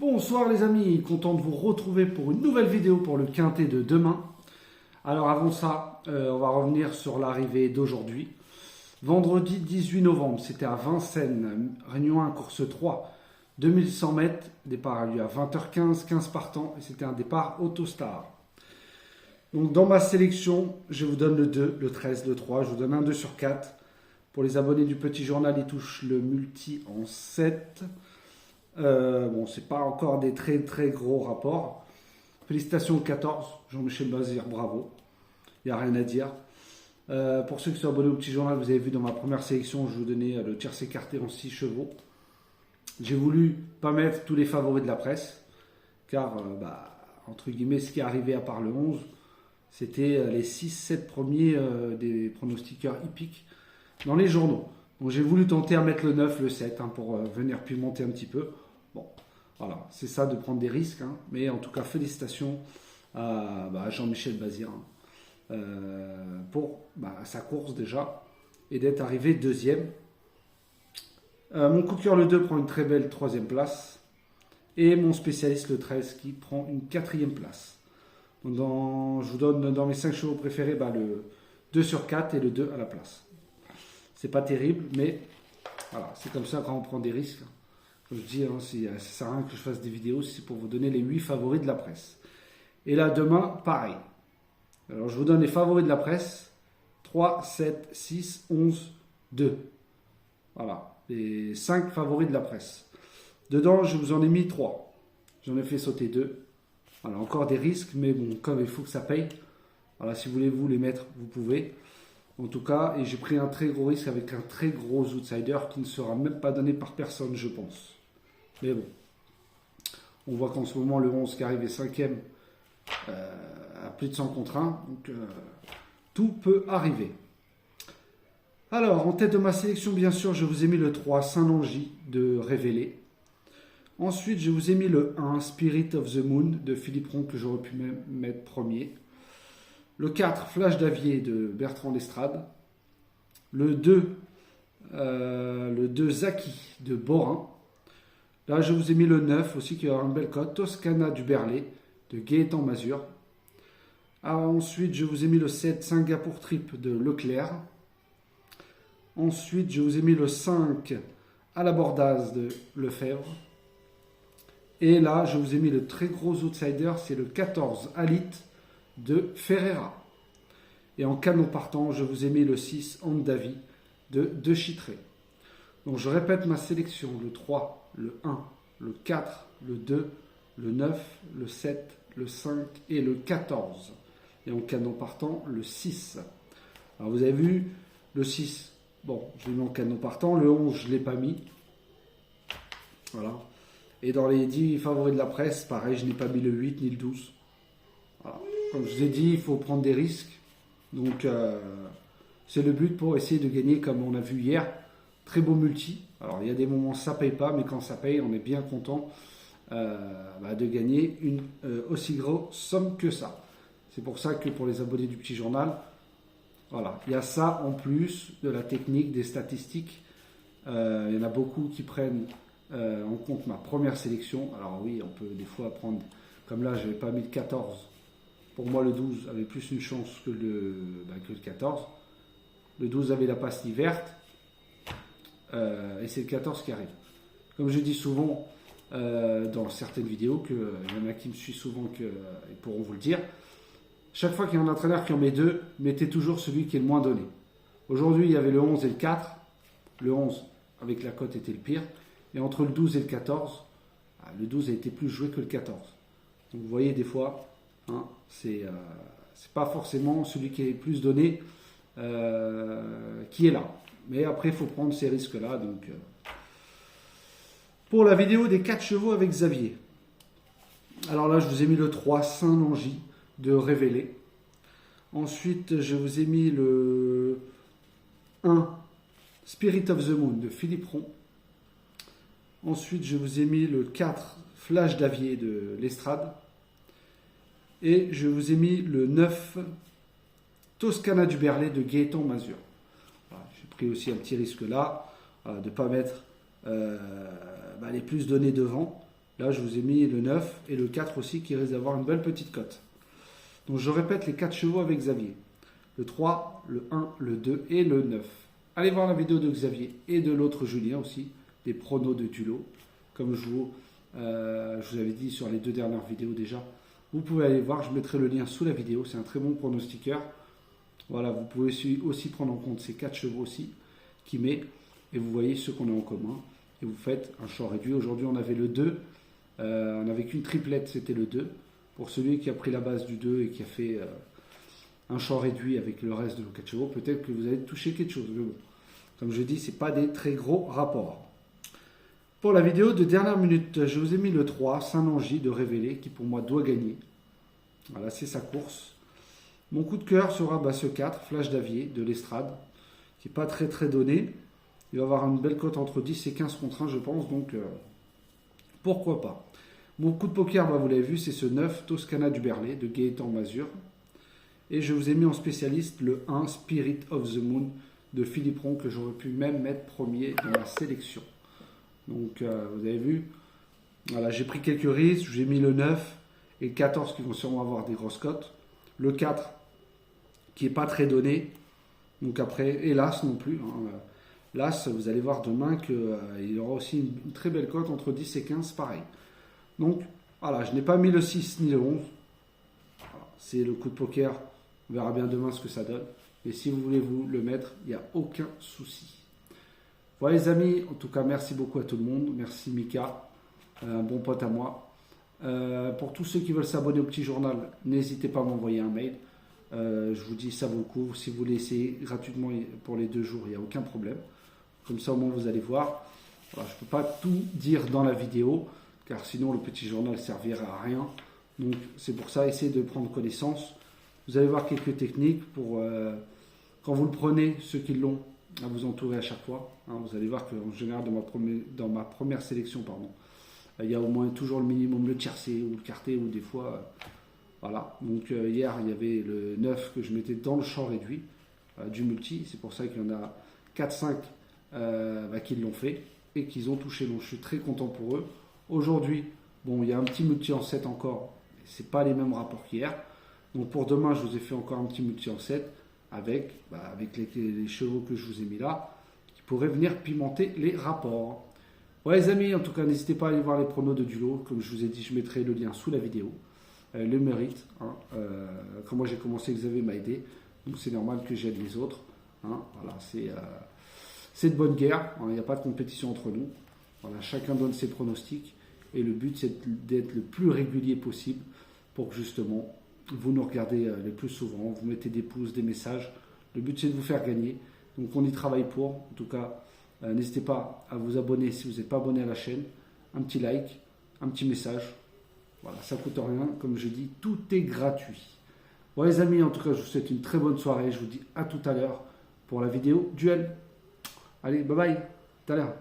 Bonsoir les amis, content de vous retrouver pour une nouvelle vidéo pour le quintet de demain. Alors avant ça, on va revenir sur l'arrivée d'aujourd'hui. Vendredi 18 novembre, c'était à Vincennes, Réunion 1, course 3, 2100 mètres. Départ a lieu à 20h15, 15 partants, et c'était un départ Autostar. Donc dans ma sélection, je vous donne le 2, le 13, le 3, je vous donne un 2 sur 4. Pour les abonnés du petit journal, ils touchent le multi en 7. Bon, c'est pas encore des très gros rapports. Félicitations au 14, Jean-Michel Bazir, bravo. Il n'y a rien à dire. Pour ceux qui sont abonnés au petit journal, vous avez vu dans ma première sélection, je vous donnais le tiercé écarté en 6 chevaux. J'ai voulu pas mettre tous les favoris de la presse, car, entre guillemets, ce qui est arrivé à part le 11, c'était les 6-7 premiers des pronostiqueurs hippiques dans les journaux. Donc j'ai voulu tenter à mettre le 9, le 7, pour venir pimenter un petit peu. Bon, voilà, c'est ça de prendre des risques. Mais en tout cas, félicitations à Jean-Michel Bazir pour sa course déjà et d'être arrivé deuxième. Mon coup de cœur, le 2, prend une très belle troisième place. Et mon spécialiste, le 13, qui prend une quatrième place. Donc je vous donne dans mes 5 chevaux préférés le 2 sur 4 et le 2 à la place. C'est pas terrible, mais voilà, c'est comme ça quand on prend des risques. Comme je dis, ça sert à rien que je fasse des vidéos, c'est pour vous donner les 8 favoris de la presse. Et là, demain, pareil. Alors, je vous donne les favoris de la presse. 3, 7, 6, 11, 2. Voilà, les 5 favoris de la presse. Dedans, je vous en ai mis 3. J'en ai fait sauter 2. Voilà, encore des risques, mais bon, comme il faut que ça paye. Voilà, si vous voulez vous les mettre, vous pouvez. En tout cas, et j'ai pris un très gros risque avec un très gros outsider qui ne sera même pas donné par personne, je pense. Mais bon, on voit qu'en ce moment, le 11 qui arrive est 5e à plus de 100 contre 1. Donc, tout peut arriver. Alors, en tête de ma sélection, bien sûr, je vous ai mis le 3, Saint-Langy de Révélé. Ensuite, je vous ai mis le 1, Spirit of the Moon de Philippe Ron, que j'aurais pu même mettre premier. Le 4, Flash d'Avier de Bertrand Lestrade. Le 2, Zaki de Borin. Là, je vous ai mis le 9 aussi, qui a une belle cote. Toscana du Berlay de Gaëtan Mazur. Ensuite, je vous ai mis le 7, Singapour Trip de Leclerc. Ensuite, je vous ai mis le 5, à la Bordaz de Lefebvre. Et là, je vous ai mis le très gros outsider, c'est le 14, Alit de Ferreira. Et en canon partant, je vous ai mis le 6, Andavi de Chitré. Donc je répète ma sélection, le 3, le 1, le 4, le 2, le 9, le 7, le 5 et le 14. Et en canon partant, le 6. Alors vous avez vu, le 6, bon, je l'ai mis en canon partant. Le 11, je ne l'ai pas mis. Voilà. Et dans les 10 favoris de la presse, pareil, je n'ai pas mis le 8 ni le 12. Voilà. Comme je vous ai dit, il faut prendre des risques. Donc, c'est le but pour essayer de gagner, comme on a vu hier. Très beau multi. Alors, il y a des moments ça ne paye pas, mais quand ça paye, on est bien content de gagner une aussi grosse somme que ça. C'est pour ça que pour les abonnés du petit journal, voilà, il y a ça en plus de la technique, des statistiques. Il y en a beaucoup qui prennent en compte ma première sélection. Alors oui, on peut des fois prendre, comme là, je n'avais pas mis le 14. Pour moi, le 12 avait plus une chance que le 14. Le 12 avait la pastille verte. Et c'est le 14 qui arrive. Comme je dis souvent dans certaines vidéos, il y en a qui me suivent souvent, ils pourront vous le dire. Chaque fois qu'il y a un entraîneur qui en met 2, mettez toujours celui qui est le moins donné. Aujourd'hui, il y avait le 11 et le 4. Le 11, avec la cote, était le pire. Et entre le 12 et le 14, le 12 a été plus joué que le 14. Donc vous voyez, des fois, c'est pas forcément celui qui est plus donné qui est là. Mais après, il faut prendre ces risques-là. Donc, pour la vidéo des 4 chevaux avec Xavier. Alors là, je vous ai mis le 3, Saint-Langy de Révélé. Ensuite, je vous ai mis le 1, Spirit of the Moon de Philippe Ron. Ensuite, je vous ai mis le 4, Flash d'Avier de Lestrade. Et je vous ai mis le 9, Toscana du Berlay de Gaëtan Mazur. Voilà, j'ai pris aussi un petit risque là, de ne pas mettre les plus donnés devant. Là, je vous ai mis le 9 et le 4 aussi qui risque d'avoir une belle petite cote. Donc, je répète les 4 chevaux avec Xavier. Le 3, le 1, le 2 et le 9. Allez voir la vidéo de Xavier et de l'autre Julien aussi, des pronos de Tulo. Comme je vous avais dit sur les 2 dernières vidéos déjà. Vous pouvez aller voir, je mettrai le lien sous la vidéo. C'est un très bon pronostiqueur. Voilà, vous pouvez aussi prendre en compte ces 4 chevaux aussi qui met. Et vous voyez ce qu'on a en commun. Et vous faites un champ réduit. Aujourd'hui, on avait le 2. On n'avait qu'une triplette, c'était le 2. Pour celui qui a pris la base du 2 et qui a fait un champ réduit avec le reste de nos 4 chevaux, peut-être que vous allez toucher quelque chose. Mais bon, comme je dis, ce n'est pas des très gros rapports. Pour la vidéo de dernière minute, je vous ai mis le 3, Saint-Langy de Révélé, qui pour moi doit gagner. Voilà, c'est sa course. Mon coup de cœur sera ce 4, Flash d'Avier de l'Estrade, qui n'est pas très donné. Il va avoir une belle cote entre 10 et 15 contre 1, je pense, donc pourquoi pas. Mon coup de poker, vous l'avez vu, c'est ce 9, Toscana du Berlay de Gaëtan Mazur. Et je vous ai mis en spécialiste le 1, Spirit of the Moon de Philippe Ron, que j'aurais pu même mettre premier dans la sélection. Donc, vous avez vu, voilà, j'ai pris quelques risques, j'ai mis le 9 et le 14 qui vont sûrement avoir des grosses cotes. Le 4 qui n'est pas très donné. Donc après, et l'As non plus. L'As, vous allez voir demain qu'il y aura aussi une très belle cote entre 10 et 15, pareil. Donc, voilà, je n'ai pas mis le 6 ni le 11. Voilà, c'est le coup de poker. On verra bien demain ce que ça donne. Et si vous voulez vous le mettre, il n'y a aucun souci. Voilà les amis, en tout cas merci beaucoup à tout le monde, merci Mika, un bon pote à moi. Pour tous ceux qui veulent s'abonner au petit journal, n'hésitez pas à m'envoyer un mail. Je vous dis ça vaut le coup, si vous voulez essayer gratuitement pour les 2 jours, il n'y a aucun problème. Comme ça au moins vous allez voir. Voilà, je ne peux pas tout dire dans la vidéo, car sinon le petit journal ne servira à rien. Donc c'est pour ça, essayez de prendre connaissance. Vous allez voir quelques techniques pour, quand vous le prenez, ceux qui l'ont, à vous entourer à chaque fois. Vous allez voir qu'en général, dans ma première sélection, il y a au moins toujours le minimum, le tiercé ou le quarté, ou des fois, voilà. Donc hier, il y avait le 9 que je mettais dans le champ réduit du multi. C'est pour ça qu'il y en a 4-5 qui l'ont fait et qu'ils ont touché. Donc je suis très content pour eux. Aujourd'hui, bon, il y a un petit multi en 7 encore. C'est pas les mêmes rapports qu'hier. Donc pour demain, je vous ai fait encore un petit multi en 7 avec les chevaux que je vous ai mis là, qui pourraient venir pimenter les rapports. Ouais les amis, en tout cas, n'hésitez pas à aller voir les pronos de Dulo. Comme je vous ai dit, je mettrai le lien sous la vidéo. Le mérite. Quand moi j'ai commencé, Xavier m'a aidé. Donc c'est normal que j'aide les autres. Voilà, c'est de bonne guerre. Il n'y a pas de compétition entre nous. Voilà, chacun donne ses pronostics. Et le but, c'est d'être le plus régulier possible pour que justement, vous nous regardez le plus souvent, vous mettez des pouces, des messages. Le but, c'est de vous faire gagner. Donc, on y travaille pour. En tout cas, n'hésitez pas à vous abonner si vous n'êtes pas abonné à la chaîne. Un petit like, un petit message. Voilà, ça ne coûte rien. Comme je dis, tout est gratuit. Bon, les amis, en tout cas, je vous souhaite une très bonne soirée. Je vous dis à tout à l'heure pour la vidéo duel. Allez, bye bye. Tout à l'heure.